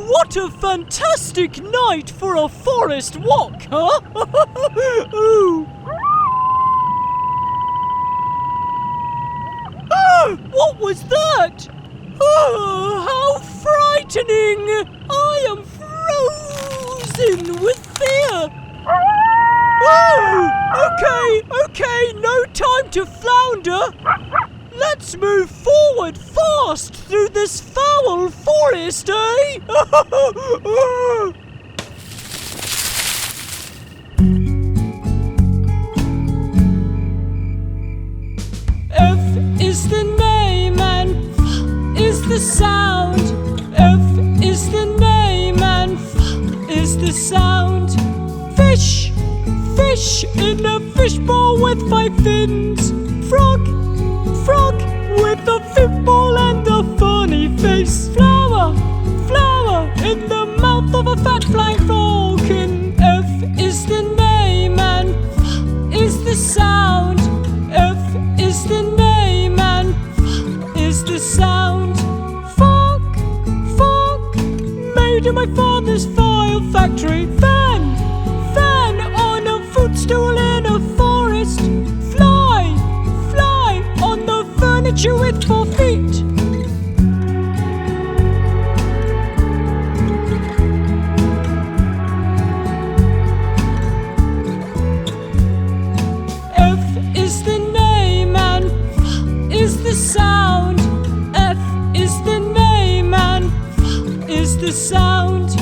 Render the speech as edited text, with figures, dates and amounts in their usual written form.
what a fantastic night for a forest walk, huh? Ooh. Oh, what was that? Oh, how frightening! I am frozen with fear. Oh, okay, no time to flounder. Let's move forward fast through this foul forest, eh? F is the name and F is the sound. F is the name and F is the sound. Fish, fish in a fishbowl with 5 fins. Frog, frog with a football and a funny face. Flower, flower in the mouth of a fat flying falcon. F is the name and F is the sound. F is the name and F is the sound. Fog, fog made in my father's file factory. Fan, fan on a footstool in a forest. Fly, fly on the furniture with 4 feet. F is the name and F is the sound. F is the name and F is the sound.